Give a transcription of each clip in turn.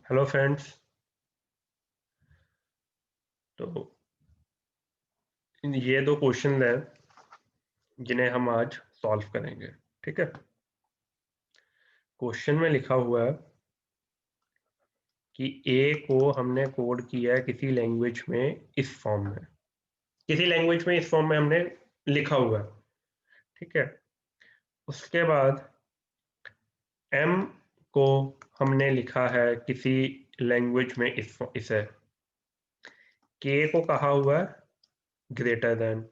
Hello friends. तो ये दो क्वेश्चन हैं जिन्हें हम आज सॉल्व करेंगे। ठीक है। क्वेश्चन में लिखा हुआ है कि ए को हमने कोड किया है किसी लैंग्वेज में इस फॉर्म में, किसी लैंग्वेज में इस फॉर्म में हमने लिखा हुआ है। ठीक है। उसके बाद एम को हमने लिखा है किसी लैंग्वेज में इसे के को कहा हुआ है ग्रेटर देन,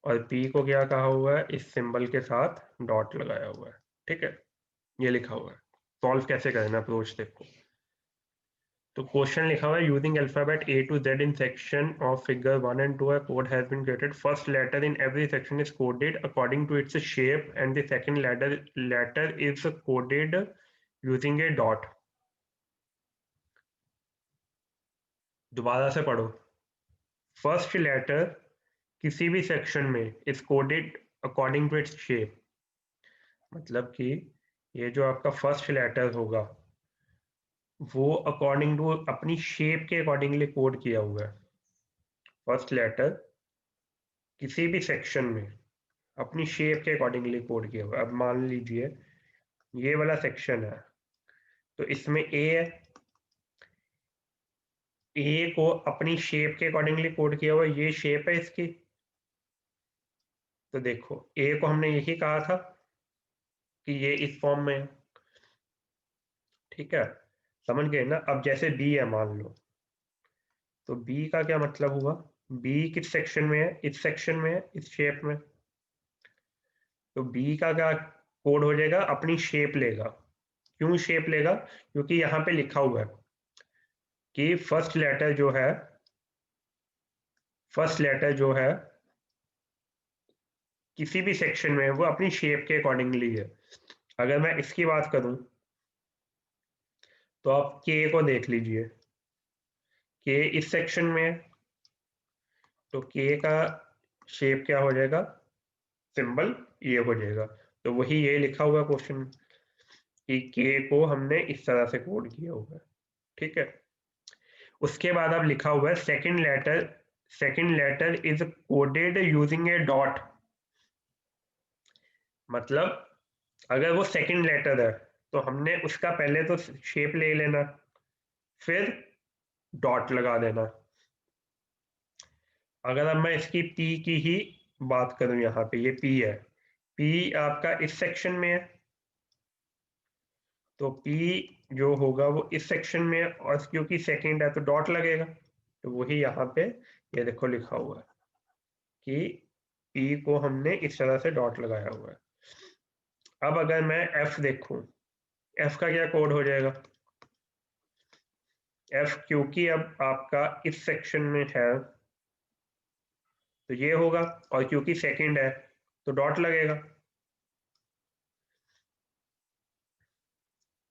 और पी को क्या कहा हुआ है, इस सिंबल के साथ डॉट लगाया हुआ है। ठीक है। ये लिखा हुआ है। सॉल्व कैसे करना अप्रोच देखो। तो क्वेश्चन लिखा हुआ है using alphabet A to Z in section of figure 1 and 2 a code has been created. First letter in every section is coded according to its shape and the second letter is coded using a dot. दोबारा से पढ़ो। First letter किसी भी section में is coded according to its shape, मतलब कि ये जो आपका फर्स्ट लेटर होगा वो अकॉर्डिंग टू अपनी शेप के अकॉर्डिंगली कोड किया हुआ है। फर्स्ट लेटर किसी भी सेक्शन में अपनी शेप के अकॉर्डिंगली कोड किया हुआ है। अब मान लीजिए ये वाला सेक्शन है, तो इसमें ए है, ए को अपनी शेप के अकॉर्डिंगली कोड किया हुआ है। ये शेप है इसकी। तो देखो ए को हमने यही कहा था कि ये इस फॉर्म में है। ठीक है, समझ गए ना। अब जैसे बी है मान लो, तो बी का क्या मतलब हुआ, बी किस सेक्शन में है, इस सेक्शन में है, इस शेप में। तो बी का क्या कोड हो जाएगा, अपनी शेप लेगा। क्यों शेप लेगा, क्योंकि यहाँ पे लिखा हुआ है कि फर्स्ट लेटर जो है किसी भी सेक्शन में वो अपनी शेप के अकॉर्डिंगली है। अगर मैं इसकी बात करूं तो आप के को देख लीजिए, के इस सेक्शन में है, तो के का शेप क्या हो जाएगा, सिंबल ये हो जाएगा। तो वही ये लिखा हुआ क्वेश्चन कि के को हमने इस तरह से कोड किया हुआ है। ठीक है। उसके बाद अब लिखा हुआ है second letter is coded using a dot. मतलब अगर वो सेकंड लेटर है तो हमने उसका पहले तो शेप ले लेना, फिर डॉट लगा देना। अगर अब मैं इसकी पी की ही बात करूं, यहाँ पे ये पी है, पी आपका इस सेक्शन में है, तो पी जो होगा वो इस सेक्शन में है, और क्योंकि सेकंड है तो डॉट लगेगा। तो वही यहाँ पे ये देखो लिखा हुआ है कि पी को हमने इस तरह से डॉट लगाया हुआ है। अब अगर मैं एफ देखूं, एफ का क्या कोड हो जाएगा, एफ क्योंकि अब आपका इस सेक्शन में है तो ये होगा, और क्योंकि सेकंड है तो डॉट लगेगा।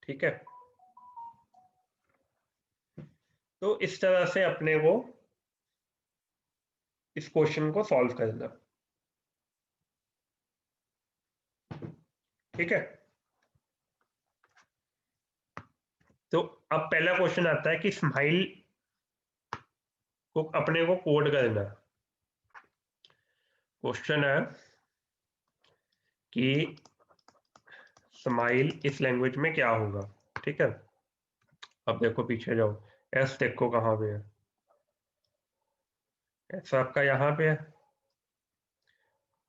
ठीक है। तो इस तरह से अपने को इस क्वेश्चन को सॉल्व करना। ठीक है। तो अब पहला क्वेश्चन आता है कि स्माइल को अपने को कोड करना। क्वेश्चन है कि स्माइल इस लैंग्वेज में क्या होगा। ठीक है। अब देखो पीछे जाओ, एस देखो कहाँ पे है, एस आपका यहाँ पे है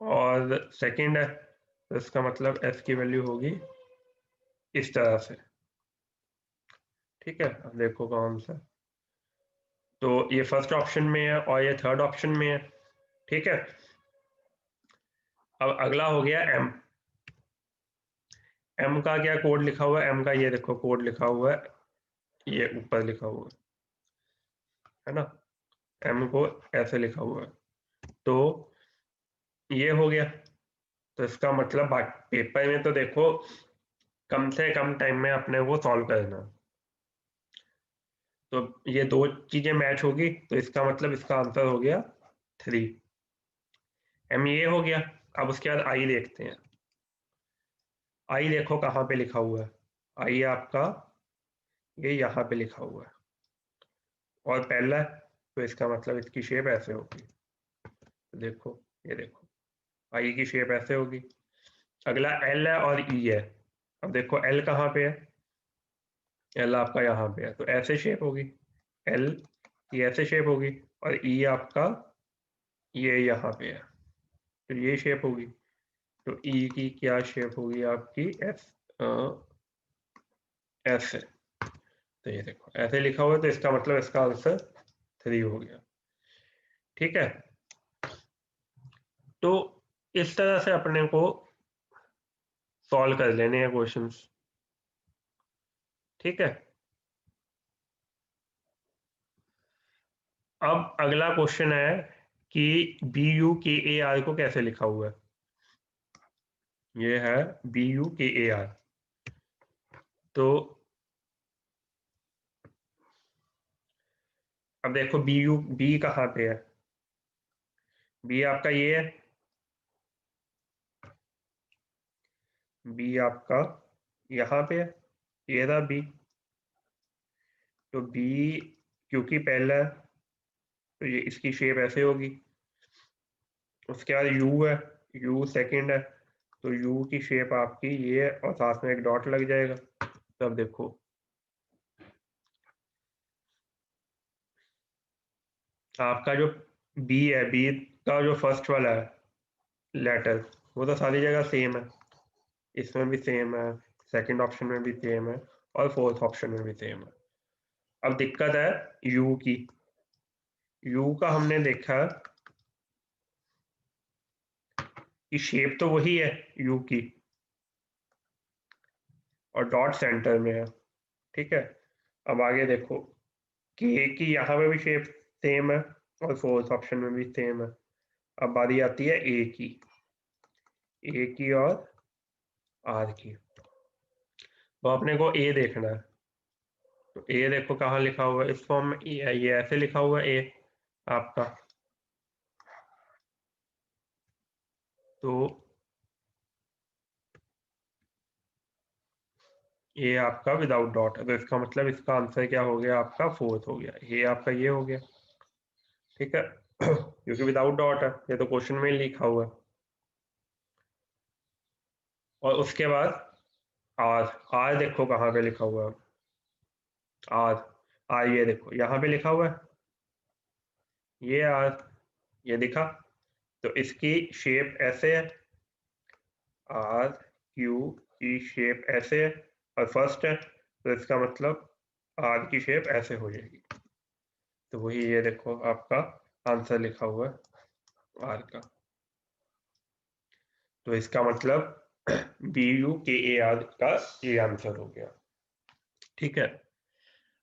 और सेकंड है, तो इसका मतलब एस की वैल्यू होगी इस तरह से। ठीक है। अब देखो कौन सा, तो ये फर्स्ट ऑप्शन में है और ये थर्ड ऑप्शन में है। ठीक है। अब अगला हो गया एम। एम का क्या कोड लिखा हुआ है, एम का ये देखो कोड लिखा हुआ है, ये ऊपर लिखा हुआ है ना, एम को ऐसे लिखा हुआ है। तो ये हो गया। तो इसका मतलब पेपर में तो देखो कम से कम टाइम में अपने को सॉल्व करना। तो ये दो चीजें मैच होगी, तो इसका मतलब इसका आंसर हो गया 3। एम ये हो गया। अब उसके बाद आई देखते हैं। आई देखो कहाँ पे लिखा हुआ है, आई आपका ये यहाँ पे लिखा हुआ है, और पहला तो इसका मतलब इसकी शेप ऐसे होगी। देखो, ये देखो, आई की शेप ऐसे होगी। अगला एल है और ई है। अब देखो एल कहाँ पे है, एल आपका यहाँ पे है, तो ऐसे शेप होगी। एल की ऐसे शेप होगी, और ई आपका ये यहाँ पे है, तो ये शेप होगी। तो ई की क्या शेप होगी आपकी, एस ऐसे। तो ये देखो ऐसे लिखा हुआ है, तो इसका मतलब इसका आंसर 3 हो गया। ठीक है, तो इस तरह से अपने को सॉल्व कर लेने हैं क्वेश्चंस। ठीक है, अब अगला क्वेश्चन है कि बी यू के ए आर को कैसे लिखा हुआ है। ये है बी यू के ए आर। तो अब देखो बी यू, बी कहाँ पे है, बी आपका ये है, बी आपका यहाँ पे है, ये रहा बी। तो बी क्योंकि पहला है, तो ये इसकी शेप ऐसे होगी। उसके बाद यू है, यू सेकंड है, तो यू की शेप आपकी ये है, और साथ में एक डॉट लग जाएगा। तो अब देखो आपका जो बी है, बी का जो फर्स्ट वाला है लेटर, वो तो सारी जगह सेम है, इसमें भी सेम है, सेकंड ऑप्शन में भी सेम है, और फोर्थ ऑप्शन में भी सेम है। अब दिक्कत है यू की। यू का हमने देखा कि शेप तो वही है यू की, और डॉट सेंटर में है। ठीक है, अब आगे देखो के की यहाँ पे भी शेप सेम है, और फोर्थ ऑप्शन में भी सेम है। अब बारी आती है ए की, ए की और आर की। तो अपने को ए देखना है, तो ए देखो कहाँ लिखा हुआ है इस फॉर्म में, ये ऐसे लिखा हुआ है ए आपका। तो ये आपका विदाउट डॉट है, तो इसका मतलब इसका आंसर क्या हो गया आपका, फोर्थ हो गया। ये आपका ये हो गया। ठीक है, क्योंकि विदाउट डॉट है, ये तो क्वेश्चन में ही लिखा हुआ है। और उसके बाद आर, आर देखो कहाँ पे लिखा हुआ है, आर, आर ये देखो यहाँ पे लिखा हुआ है, ये आर, ये दिखा। तो इसकी शेप ऐसे है, आर क्यू की शेप ऐसे है, और फर्स्ट है, तो इसका मतलब आर की शेप ऐसे हो जाएगी। तो वही ये देखो आपका आंसर लिखा हुआ है आर का। तो इसका मतलब बी यू के ए आर का ये आंसर हो गया। ठीक है,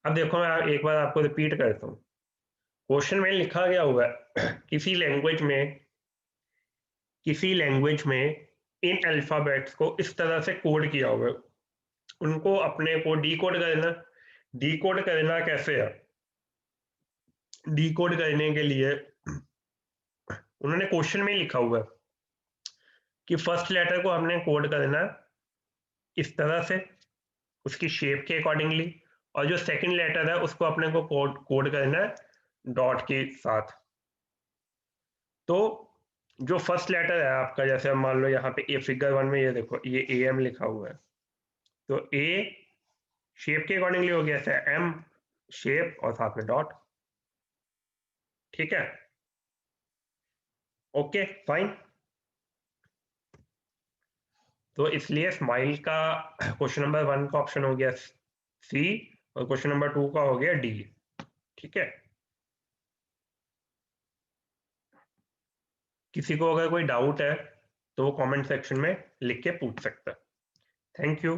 अब देखो मैं एक बार आपको रिपीट करता हूँ। क्वेश्चन में लिखा गया हुआ है किसी लैंग्वेज में इन अल्फाबेट्स को इस तरह से कोड किया हुआ है, उनको अपने को डीकोड करना। डीकोड करना कैसे है, डीकोड करने के लिए उन्होंने क्वेश्चन में लिखा हुआ है कि फर्स्ट लेटर को हमने कोड करना इस तरह से, उसकी शेप के अकॉर्डिंगली, और जो सेकंड लेटर है उसको अपने को कोड करना है डॉट के साथ। तो जो फर्स्ट लेटर है आपका, जैसे हम मान लो यहाँ पे ए फिगर 1 में, ये देखो ये ए एम लिखा हुआ है, तो ए शेप के अकॉर्डिंगली हो गया, ऐसे एम शेप और साथ में डॉट। ठीक है, ओके फाइन। तो इसलिए स्माइल का क्वेश्चन नंबर 1 का ऑप्शन हो गया सी, और क्वेश्चन नंबर 2 का हो गया डी। ठीक है, किसी को अगर कोई डाउट है तो वो कमेंट सेक्शन में लिख के पूछ सकता है। Thank you.